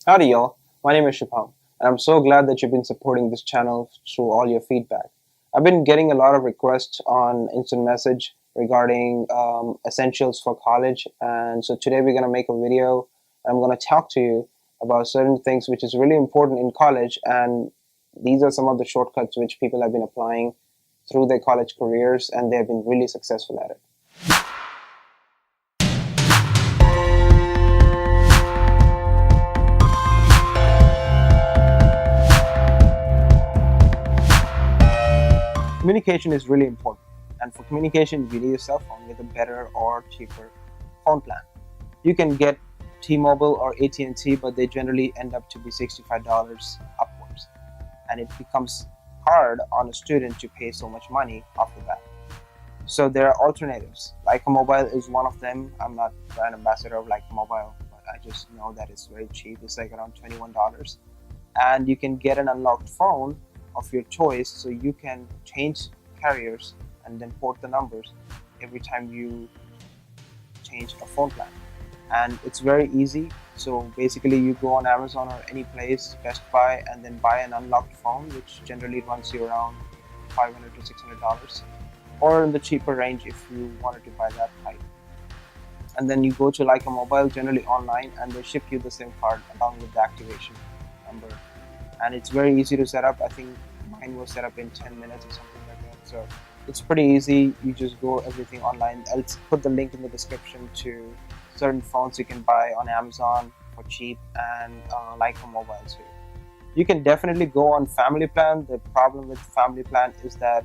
Howdy y'all, my name is Shubham and I'm so glad that you've been supporting this channel through all your feedback. I've been getting a lot of requests on instant message regarding essentials for college, and so today we're going to make a video. I'm going to talk to you about certain things which is really important in college, and these are some of the shortcuts which people have been applying through their college careers and they've been really successful at it. Communication is really important, and for communication you need a cell phone with a better or cheaper phone plan. You can get T-Mobile or At&t, but they generally end up to be $65 upwards, and it becomes hard on a student to pay so much money off the bat. So there are alternatives. Lycamobile is one of them. I'm not a brand ambassador of Lycamobile, but I just know that it's very cheap. It's like around $21, and you can get an unlocked phone of your choice, so you can change carriers and then port the numbers every time you change a phone plan. And it's very easy. So basically you go on Amazon or any place, Best Buy, and then buy an unlocked phone, which generally runs you around $500 to $600, or in the cheaper range if you wanted to buy that type. And then you go to Lycamobile, generally online, and they ship you the SIM card along with the activation number. And it's very easy to set up. I think mine was set up in 10 minutes or something like that. So it's pretty easy. You just go everything online. I'll put the link in the description to certain phones you can buy on Amazon for cheap, and Lycamobile too. You can definitely go on family plan. The problem with family plan is that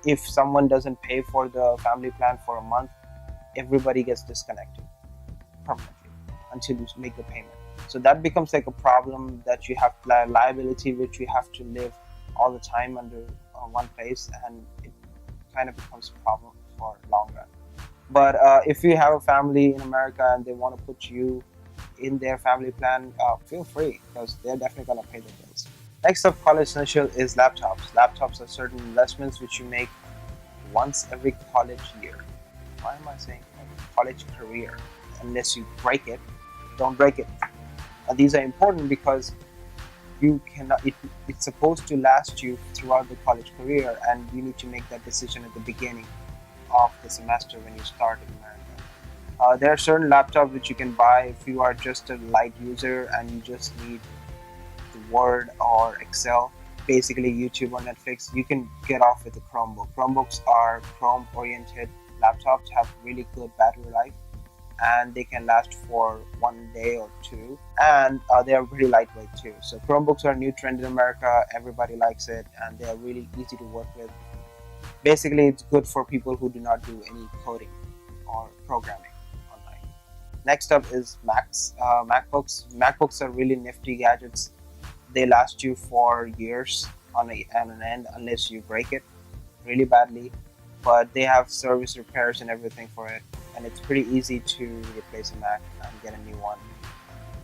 if someone doesn't pay for the family plan for a month, everybody gets disconnected permanently until you make the payment. So that becomes like a problem, that you have liability which you have to live all the time under one place, and it kind of becomes a problem for long run. But if you have a family in America and they want to put you in their family plan, feel free, because they're definitely going to pay the bills. Next up, college essential is laptops. Laptops are certain investments which you make once every college year. Why am I saying college career? Unless you break it, don't break it. These are important because you cannot. It's supposed to last you throughout the college career, and you need to make that decision at the beginning of the semester when you start in America. There are certain laptops which you can buy if you are just a light user and you just need the Word or Excel, basically YouTube or Netflix. You can get off with a Chromebook. Chromebooks are Chrome-oriented laptops, have really good battery life, and they can last for 1 day or two, and they are pretty lightweight too. So Chromebooks are a new trend in America. Everybody likes it, and they are really easy to work with. Basically, it's good for people who do not do any coding or programming online. Next up is Macs. Macbooks are really nifty gadgets. They last you for years on an end, unless you break it really badly. But they have service repairs and everything for it, and it's pretty easy to replace a Mac and get a new one.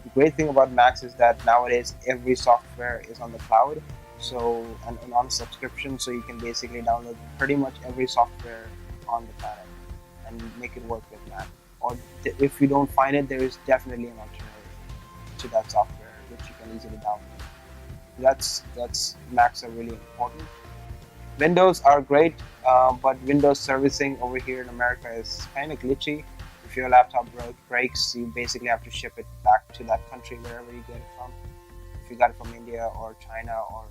The great thing about Macs is that nowadays every software is on the cloud, so and on subscription, so you can basically download pretty much every software on the planet and make it work with Mac. Or if you don't find it, there is definitely an alternative to that software which you can easily download. That's Macs are really important. Windows are great, but Windows servicing over here in America is kind of glitchy. If your laptop breaks, you basically have to ship it back to that country wherever you get it from. If you got it from India or China or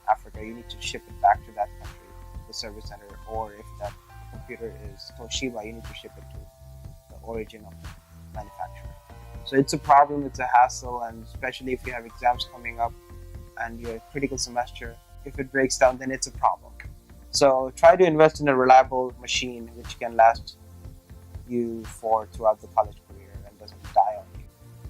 Africa, you need to ship it back to that country, the service center. Or if that computer is Toshiba, you need to ship it to the origin of the manufacturer. So it's a problem, it's a hassle, and especially if you have exams coming up and your critical semester, if it breaks down, then it's a problem. So try to invest in a reliable machine which can last you for throughout the college career and doesn't die on you.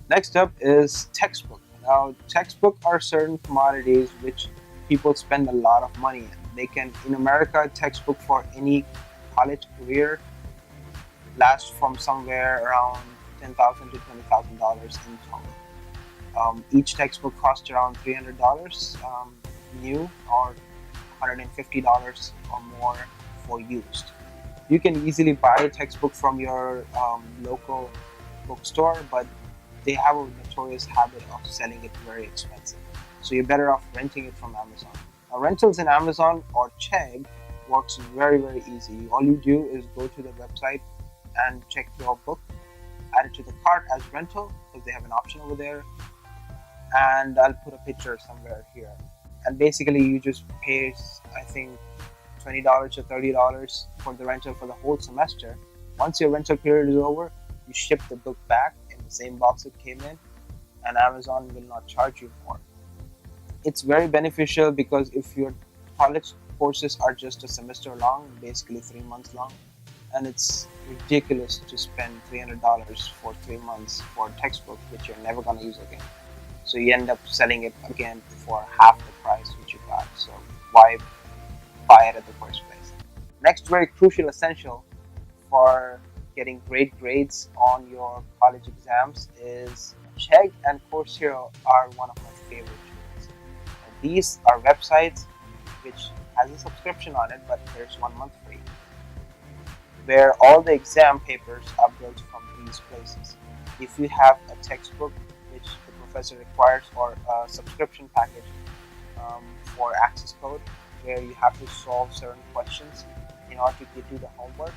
Next up is textbook. Now, textbook are certain commodities which people spend a lot of money in. They can, in America, textbook for any college career lasts from somewhere around $10,000 to $20,000 in total. Each textbook costs around $300 new, or $150 or more for used. You can easily buy a textbook from your local bookstore, but they have a notorious habit of selling it very expensive. So you're better off renting it from Amazon. Now, rentals in Amazon or Chegg works very easy. All you do is go to the website and check your book, add it to the cart as rental, because they have an option over there, and I'll put a picture somewhere here. And basically you just pay, I think, $20 or $30 for the rental for the whole semester. Once your rental period is over, you ship the book back in the same box it came in, and Amazon will not charge you more. It's very beneficial because if your college courses are just a semester long, basically 3 months long, and it's ridiculous to spend $300 for 3 months for a textbook which you're never going to use again. So you end up selling it again for half the price which you got. So why buy it at the first place? Next very crucial essential for getting great grades on your college exams is Chegg and Course Hero are one of my favorite tools. These are websites which has a subscription on it, but there's 1 month free, where all the exam papers are built from these places. If you have a textbook which the professor requires, or a subscription package for access code where you have to solve certain questions in order to give you the homework,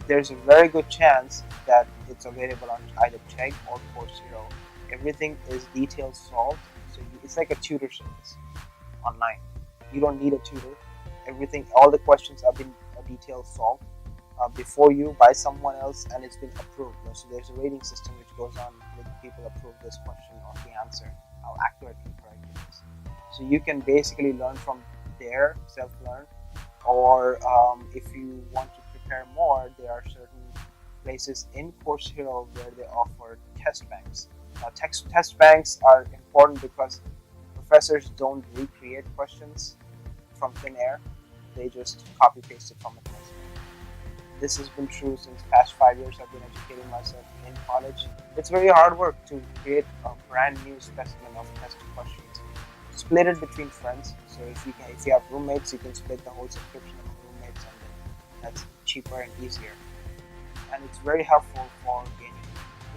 there's a very good chance that it's available on either Chegg or Course Hero. Everything is detailed solved, so it's like a tutor service online. You don't need a tutor. Everything, all the questions have been detailed solved before you by someone else, and it's been approved. So there's a rating system which goes on with people approve this question or the answer, how accurately correct it is. So you can basically learn from there, self-learn, or if you want to prepare more, there are certain places in Course Hero where they offer test banks. Now, test banks are important because professors don't recreate questions from thin air. They just copy paste it from a test bank. This has been true since the past 5 years I've been educating myself in college. It's very hard work to create a brand new specimen of test questions. Split it between friends. So if you have roommates, you can split the whole subscription among roommates, and that's cheaper and easier. And it's very helpful for gaining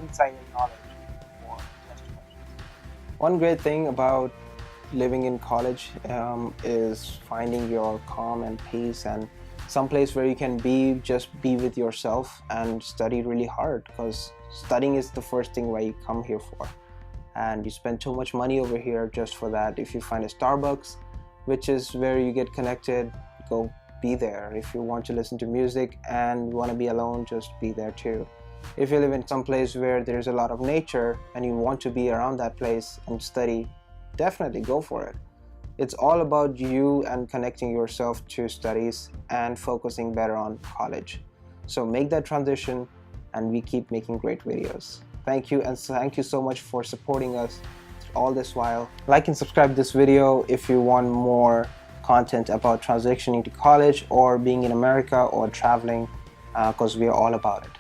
insight and knowledge for test questions. One great thing about living in college is finding your calm and peace, and some place where you can just be with yourself and study really hard, because studying is the first thing why you come here for, and you spend too much money over here just for that. If you find a Starbucks, which is where you get connected, go be there. If you want to listen to music and want to be alone, just be there too. If you live in some place where there's a lot of nature and you want to be around that place and study, definitely go for it. It's all about you and connecting yourself to studies and focusing better on college. So make that transition, and we keep making great videos. Thank you, and thank you so much for supporting us all this while. Like and subscribe this video if you want more content about transitioning to college or being in America or traveling, because we are all about it.